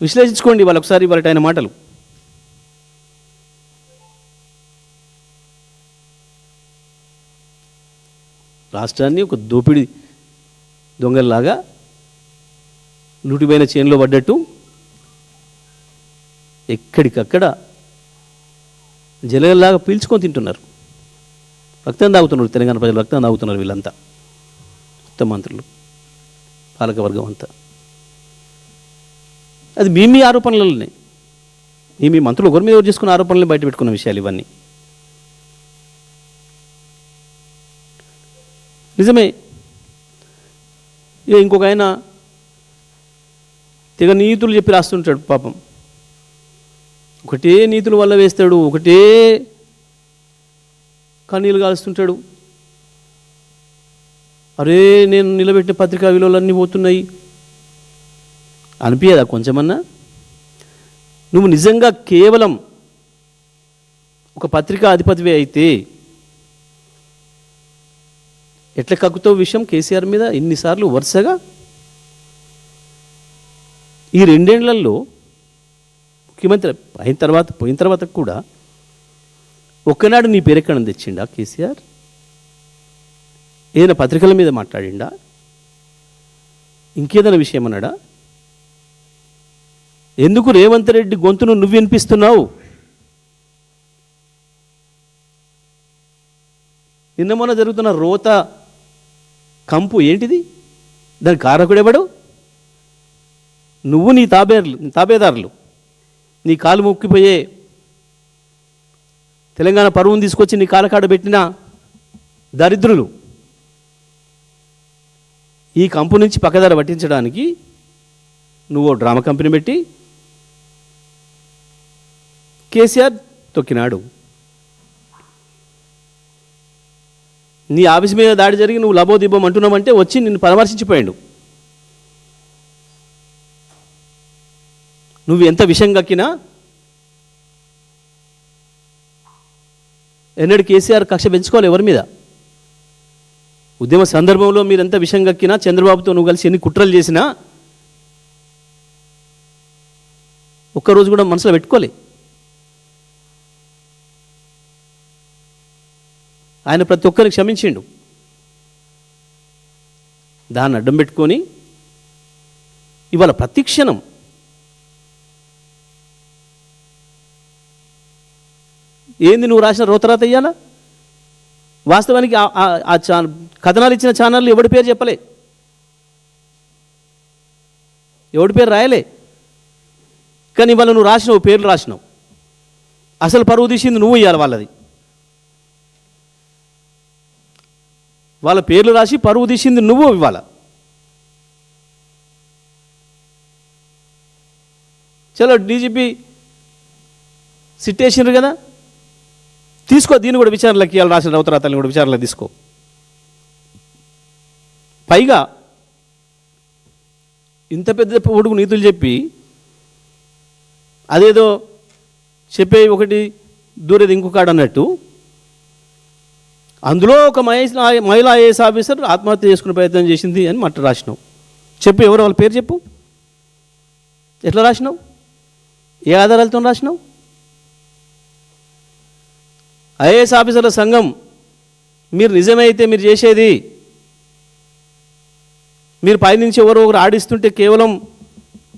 విశ్లేషించుకోండి ఒకసారి ఆయన మాటలు. రాష్ట్రాన్ని ఒక దోపిడీ దొంగల్లాగా లూటిపోయిన చేనులో పడ్డట్టు ఎక్కడికక్కడ జలగల్లాగా పీల్చుకొని తింటున్నారు. రక్తం తాగుతున్నారు. తెలంగాణ ప్రజలు రక్తం తాగుతున్నారు. వీళ్ళంతా మొత్తం మంత్రులు, పాలకవర్గం అంతా. అది మీ ఆరోపణలనే, మీ మంత్రులు ఒకరి మీద ఎవరు చేసుకున్న ఆరోపణలను బయట పెట్టుకున్న విషయాలు ఇవన్నీ. నిజమే. ఇక ఇంకొక ఆయన తెగ నీతులు చెప్పి రాస్తుంటాడు పాపం. ఒకటే నీతుల వల్ల వేస్తాడు, ఒకటే కన్నీళ్ళు కాలుస్తుంటాడు. అరే నేను నిలబెట్టిన పత్రికా విలువలు అన్నీ పోతున్నాయి అనిపించదా కొంచెమన్నా? నువ్వు నిజంగా కేవలం ఒక పత్రికా అధిపతివే అయితే ఎట్లా కక్కుతో విషయం కేసీఆర్ మీద ఎన్నిసార్లు వరుసగా ఈ 2 ఏళ్లలో ముఖ్యమంత్రి పోయిన తర్వాత కూడా ఒక్కనాడు నీ పేరెక్కడ తెచ్చిండా కేసీఆర్? ఏదైనా పత్రికల మీద మాట్లాడిండా? ఇంకేదైనా విషయం అన్నాడా? ఎందుకు రేవంత్ రెడ్డి గొంతును నువ్వు వినిపిస్తున్నావు? నిన్న మొన్న జరుగుతున్న రోత కంపు ఏంటిది? దాని కారకుడెవడు? నువ్వు నీ తాబేదారులు, నీ కాలు మొక్కిపోయే తెలంగాణ పరువును తీసుకొచ్చి నీ కాలకాడ పెట్టిన దరిద్రులు. ఈ కంపు నుంచి పక్కదారి పట్టించడానికి నువ్వు డ్రామా కంపెనీ పెట్టి కేసీఆర్ తొక్కినాడు. నీ ఆఫీస్ మీద దాడి జరిగి నువ్వు లబోదిబ్బం అంటున్నావంటే వచ్చి నిన్ను పరామర్శించిపోయాడు. నువ్వు ఎంత విషం కక్కినా ఎన్నడూ కేసీఆర్ కక్ష పెంచుకోవాలి ఎవరి మీద. ఉద్యమ సందర్భంలో మీరు ఎంత విషం కక్కినా, చంద్రబాబుతో నువ్వు కలిసి ఎన్ని కుట్రలు చేసినా ఒక్కరోజు కూడా మనసులో పెట్టుకోలే. ఆయన ప్రతి ఒక్కరిని క్షమించిండు. దాన్ని అడ్డం పెట్టుకొని ఇవాళ ప్రతిక్షణం ఏంది నువ్వు రాసిన రోతరాత ఇయ్యాలా? వాస్తవానికి ఆ కథనాలు ఇచ్చిన ఛానళ్ళు ఎవడి పేరు చెప్పలే, ఎవడి పేరు రాయలే. కానీ ఇవాళ నువ్వు రాసినావు, పేర్లు రాసినావు. అసలు పరువు తీసింది నువ్వు ఇవ్వాలి. వాళ్ళ పేర్లు రాసి పరువు తీసింది నువ్వు ఇవ్వాల. చలో డీజీపీ సిట్టేసినారు కదా, తీసుకో. దీన్ని కూడా విచారణలోకి ఇవ్వాలి. రాసిన రౌతరాతల్ని కూడా విచారణలోకి తీసుకో. పైగా ఇంత పెద్ద పొడుగు నీతులు చెప్పి అదేదో చెప్పే ఒకటి దూరేది ఇంకొకటి అన్నట్టు, అందులో ఒక మహిళా ఐఏఎస్ ఆఫీసర్ ఆత్మహత్య చేసుకునే ప్రయత్నం చేసింది అని మాట రాసినావు. చెప్పు, ఎవరు వాళ్ళ పేరు చెప్పు. ఎట్లా రాసినావు? ఏ ఆధారాలతో రాసినావు? ఐఏఎస్ ఆఫీసర్ల సంఘం మీరు నిజమైతే మీరు చేసేది, మీరు పైనుంచి ఎవరో ఒకరు ఆడిస్తుంటే కేవలం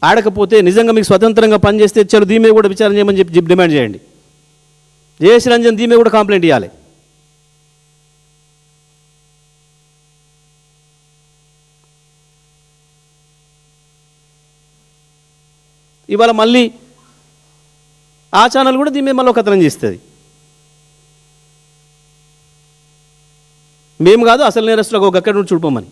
ఆడకపోతే నిజంగా మీకు స్వతంత్రంగా పనిచేస్తే చలో దీని మీద కూడా విచారణ చేయమని చెప్పి డిమాండ్ చేయండి. జేఎస్ రంజన్ దీని మీద కూడా కంప్లైంట్ ఇవ్వాలి. ఇవాళ మళ్ళీ ఆ ఛానల్ కూడా దీని మీద మళ్ళీ కథనం చేస్తుంది. మేము కాదు అసలు నేరస్తులకు ఒక అక్కడ నుండి చూడిపోమని.